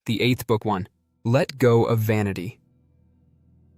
The eighth book 1. Let go of vanity.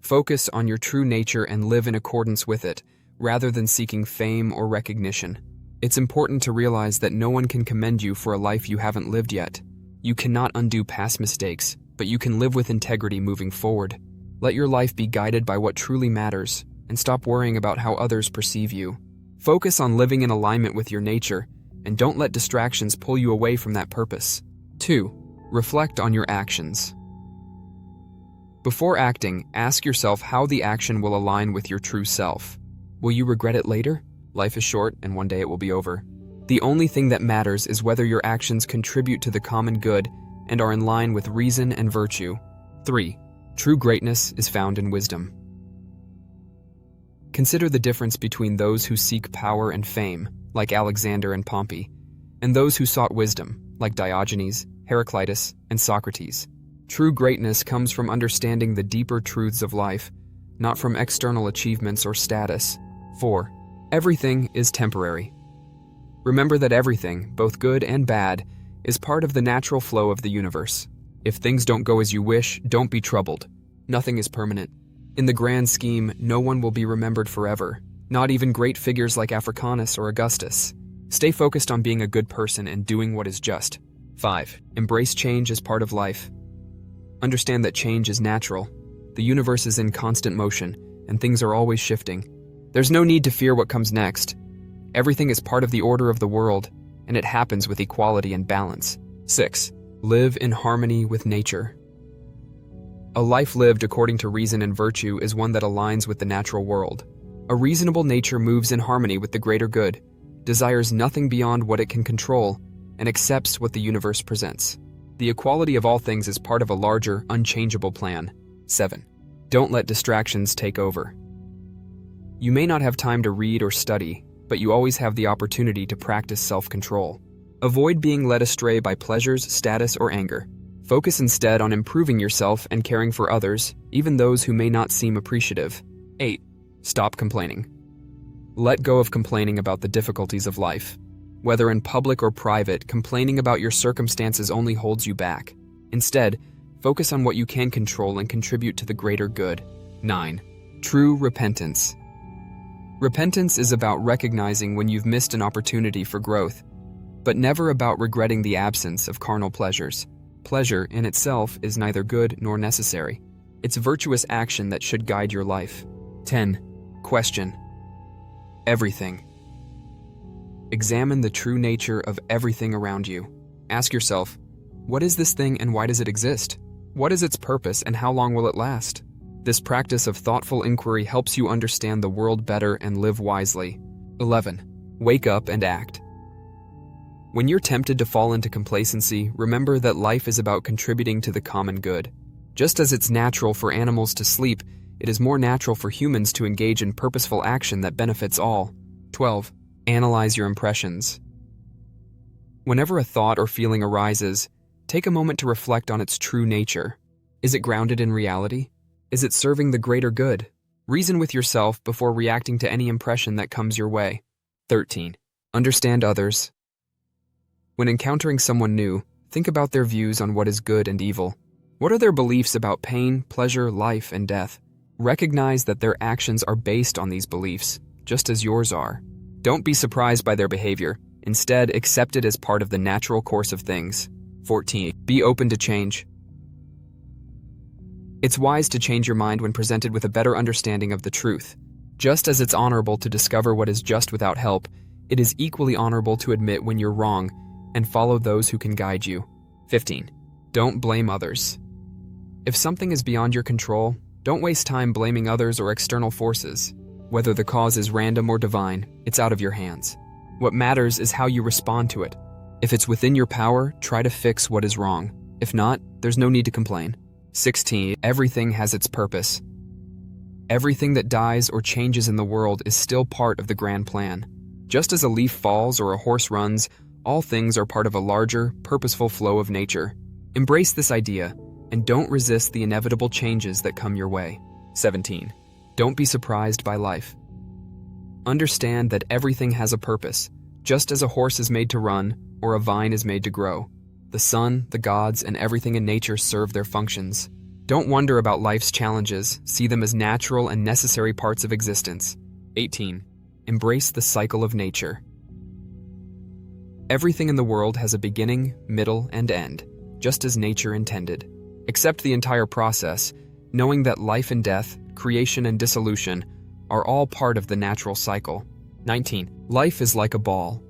Focus on your true nature and live in accordance with it, rather than seeking fame or recognition. It's important to realize that no one can commend you for a life you haven't lived yet. You cannot undo past mistakes, but you can live with integrity moving forward. Let your life be guided by what truly matters, and stop worrying about how others perceive you. Focus on living in alignment with your nature, and don't let distractions pull you away from that purpose. 2. Reflect on your actions. Before acting, ask yourself how the action will align with your true self. Will you regret it later? Life is short, and one day it will be over. The only thing that matters is whether your actions contribute to the common good and are in line with reason and virtue. 3. True greatness is found in wisdom. Consider the difference between those who seek power and fame, like Alexander and Pompey, and those who sought wisdom, like Diogenes, Heraclitus, and Socrates. True greatness comes from understanding the deeper truths of life, not from external achievements or status. 4. Everything is temporary. Remember that everything, both good and bad, is part of the natural flow of the universe. If things don't go as you wish, don't be troubled. Nothing is permanent. In the grand scheme, no one will be remembered forever, not even great figures like Africanus or Augustus. Stay focused on being a good person and doing what is just. 5. Embrace change as part of life. Understand that change is natural. The universe is in constant motion, and things are always shifting. There's no need to fear what comes next. Everything is part of the order of the world, and it happens with equality and balance. 6. Live in harmony with nature. A life lived according to reason and virtue is one that aligns with the natural world. A reasonable nature moves in harmony with the greater good, desires nothing beyond what it can control, and accepts what the universe presents. The equality of all things is part of a larger, unchangeable plan. 7. Don't let distractions take over. You may not have time to read or study, but you always have the opportunity to practice self-control. Avoid being led astray by pleasures, status, or anger. Focus instead on improving yourself and caring for others, even those who may not seem appreciative. 8. Stop complaining. Let go of complaining about the difficulties of life. Whether in public or private, complaining about your circumstances only holds you back. Instead, focus on what you can control and contribute to the greater good. 9. True repentance. Repentance is about recognizing when you've missed an opportunity for growth, but never about regretting the absence of carnal pleasures. Pleasure in itself is neither good nor necessary. It's virtuous action that should guide your life. 10. Question everything. Examine the true nature of everything around you. Ask yourself, what is this thing and why does it exist? What is its purpose and how long will it last? This practice of thoughtful inquiry helps you understand the world better and live wisely. 11. Wake up and act. When you're tempted to fall into complacency, remember that life is about contributing to the common good. Just as it's natural for animals to sleep, it is more natural for humans to engage in purposeful action that benefits all. 12. Analyze your impressions. Whenever a thought or feeling arises, take a moment to reflect on its true nature. Is it grounded in reality? Is it serving the greater good? Reason with yourself before reacting to any impression that comes your way. 13. Understand others. When encountering someone new, think about their views on what is good and evil. What are their beliefs about pain, pleasure, life, and death? Recognize that their actions are based on these beliefs, just as yours are. Don't be surprised by their behavior. Instead, accept it as part of the natural course of things. 14. Be open to change. It's wise to change your mind when presented with a better understanding of the truth. Just as it's honorable to discover what is just without help, it is equally honorable to admit when you're wrong and follow those who can guide you. 15. Don't blame others. If something is beyond your control, don't waste time blaming others or external forces. Whether the cause is random or divine, it's out of your hands. What matters is how you respond to it. If it's within your power, try to fix what is wrong. If not, there's no need to complain. 16. Everything has its purpose. Everything that dies or changes in the world is still part of the grand plan. Just as a leaf falls or a horse runs, all things are part of a larger, purposeful flow of nature. Embrace this idea, and don't resist the inevitable changes that come your way. 17. Don't be surprised by life. Understand that everything has a purpose, just as a horse is made to run or a vine is made to grow. The sun, the gods, and everything in nature serve their functions. Don't wonder about life's challenges, see them as natural and necessary parts of existence. 18. Embrace the cycle of nature. Everything in the world has a beginning, middle, and end, just as nature intended. Accept the entire process, knowing that life and death, creation and dissolution, are all part of the natural cycle. 19. Life is like a ball.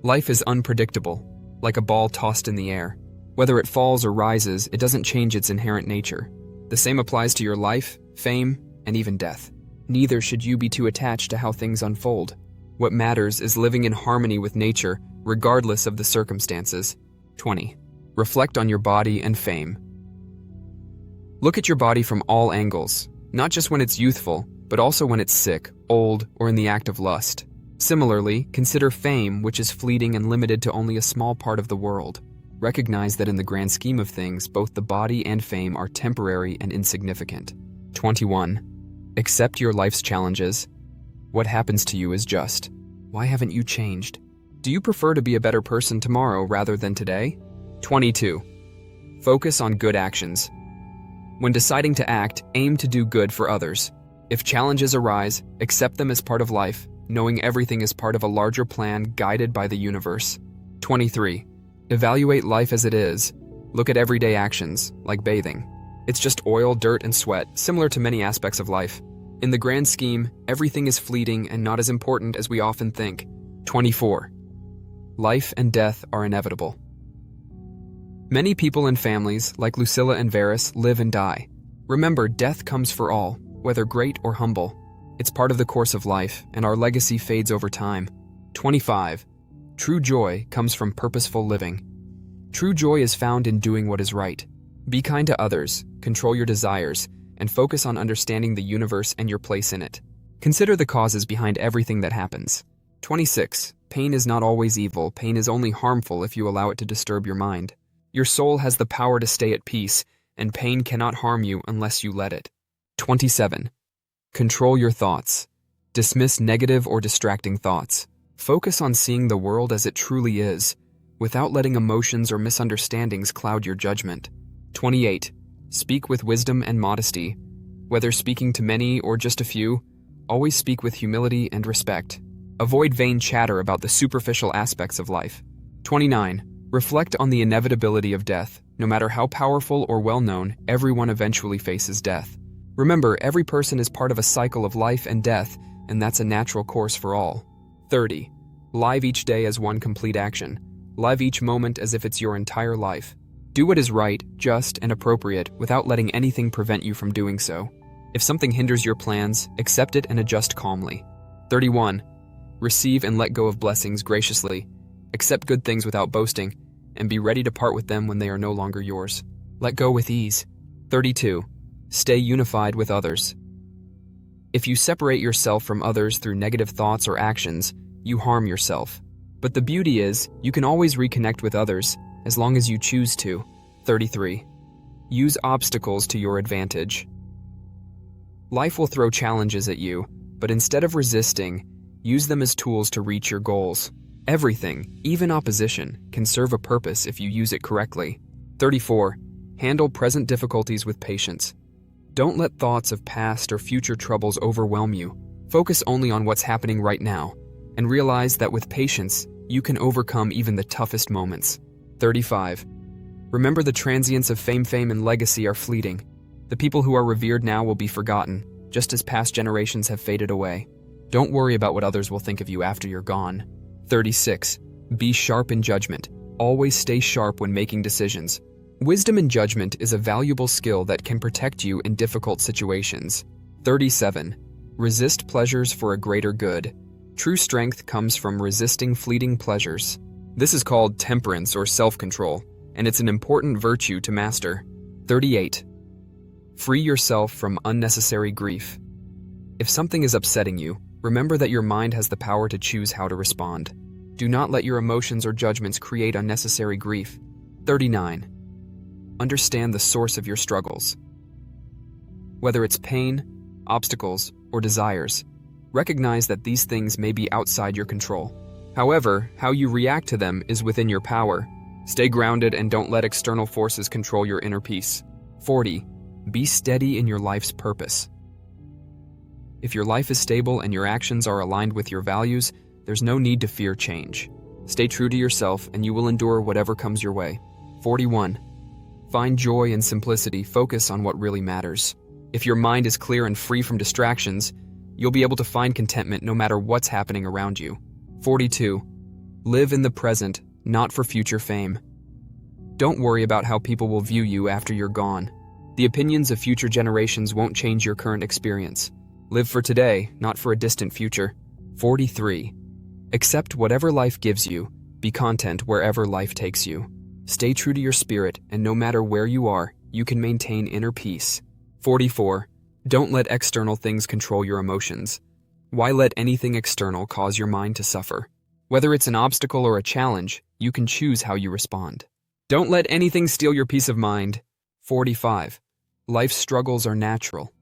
Life is unpredictable, like a ball tossed in the air. Whether it falls or rises, it doesn't change its inherent nature. The same applies to your life, fame, and even death. Neither should you be too attached to how things unfold. What matters is living in harmony with nature, regardless of the circumstances. 20. Reflect on your body and fame. Look at your body from all angles, not just when it's youthful, but also when it's sick, old, or in the act of lust. Similarly, consider fame, which is fleeting and limited to only a small part of the world. Recognize that in the grand scheme of things, both the body and fame are temporary and insignificant. 21. Accept your life's challenges. What happens to you is just. Why haven't you changed? Do you prefer to be a better person tomorrow rather than today? 22. Focus on good actions. When deciding to act, aim to do good for others. If challenges arise, accept them as part of life, knowing everything is part of a larger plan guided by the universe. 23. Evaluate life as it is. Look at everyday actions, like bathing. It's just oil, dirt, and sweat, similar to many aspects of life. In the grand scheme, everything is fleeting and not as important as we often think. 24. Life and death are inevitable. Many people and families, like Lucilla and Varys, live and die. Remember, death comes for all, whether great or humble. It's part of the course of life, and our legacy fades over time. 25. True joy comes from purposeful living. True joy is found in doing what is right. Be kind to others, control your desires, and focus on understanding the universe and your place in it. Consider the causes behind everything that happens. 26. Pain is not always evil. Pain is only harmful if you allow it to disturb your mind. Your soul has the power to stay at peace, and pain cannot harm you unless you let it. 27. Control your thoughts. Dismiss negative or distracting thoughts. Focus on seeing the world as it truly is, without letting emotions or misunderstandings cloud your judgment. 28. Speak with wisdom and modesty. Whether speaking to many or just a few, always speak with humility and respect. Avoid vain chatter about the superficial aspects of life. 29. Reflect on the inevitability of death. No matter how powerful or well-known, everyone eventually faces death. Remember, every person is part of a cycle of life and death, and that's a natural course for all. 30. Live each day as one complete action. Live each moment as if it's your entire life. Do what is right, just, and appropriate without letting anything prevent you from doing so. If something hinders your plans, accept it and adjust calmly. 31. Receive and let go of blessings graciously. Accept good things without boasting, and be ready to part with them when they are no longer yours. Let go with ease. 32. Stay unified with others. If you separate yourself from others through negative thoughts or actions, you harm yourself. But the beauty is, you can always reconnect with others, as long as you choose to. 33. Use obstacles to your advantage. Life will throw challenges at you, but instead of resisting, use them as tools to reach your goals. Everything, even opposition, can serve a purpose if you use it correctly. 34. Handle present difficulties with patience. Don't let thoughts of past or future troubles overwhelm you. Focus only on what's happening right now, and realize that with patience, you can overcome even the toughest moments. 35. Remember, the transients of fame and legacy are fleeting. The people who are revered now will be forgotten, just as past generations have faded away. Don't worry about what others will think of you after you're gone. 36. Be sharp in judgment. Always stay sharp when making decisions. Wisdom and judgment is a valuable skill that can protect you in difficult situations. 37. Resist pleasures for a greater good. True strength comes from resisting fleeting pleasures. This is called temperance or self-control, and it's an important virtue to master. 38. Free yourself from unnecessary grief. If something is upsetting you, remember that your mind has the power to choose how to respond. Do not let your emotions or judgments create unnecessary grief. 39. Understand the source of your struggles. Whether it's pain, obstacles, or desires, recognize that these things may be outside your control. However, how you react to them is within your power. Stay grounded and don't let external forces control your inner peace. 40. Be steady in your life's purpose. If your life is stable and your actions are aligned with your values, there's no need to fear change. Stay true to yourself and you will endure whatever comes your way. 41. Find joy in simplicity. Focus on what really matters. If your mind is clear and free from distractions, you'll be able to find contentment no matter what's happening around you. 42. Live in the present, not for future fame. Don't worry about how people will view you after you're gone. The opinions of future generations won't change your current experience. Live for today, not for a distant future. 43. Accept whatever life gives you. Be content wherever life takes you. Stay true to your spirit, and no matter where you are, you can maintain inner peace. 44. Don't let external things control your emotions. Why let anything external cause your mind to suffer? Whether it's an obstacle or a challenge, you can choose how you respond. Don't let anything steal your peace of mind. 45. Life's struggles are natural.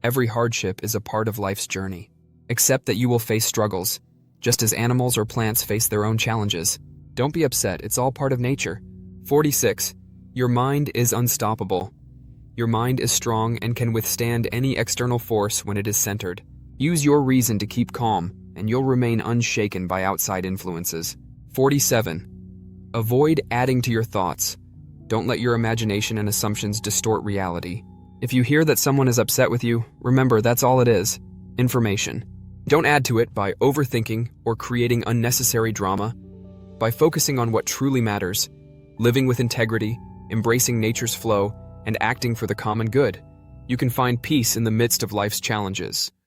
Every hardship is a part of life's journey. Accept that you will face struggles, just as animals or plants face their own challenges. Don't be upset, it's all part of nature. 46. Your mind is unstoppable. Your mind is strong and can withstand any external force when it is centered. Use your reason to keep calm, and you'll remain unshaken by outside influences. 47. Avoid adding to your thoughts. Don't let your imagination and assumptions distort reality. If you hear that someone is upset with you, remember that's all it is: information. Don't add to it by overthinking or creating unnecessary drama. By focusing on what truly matters, living with integrity, embracing nature's flow, and acting for the common good, you can find peace in the midst of life's challenges.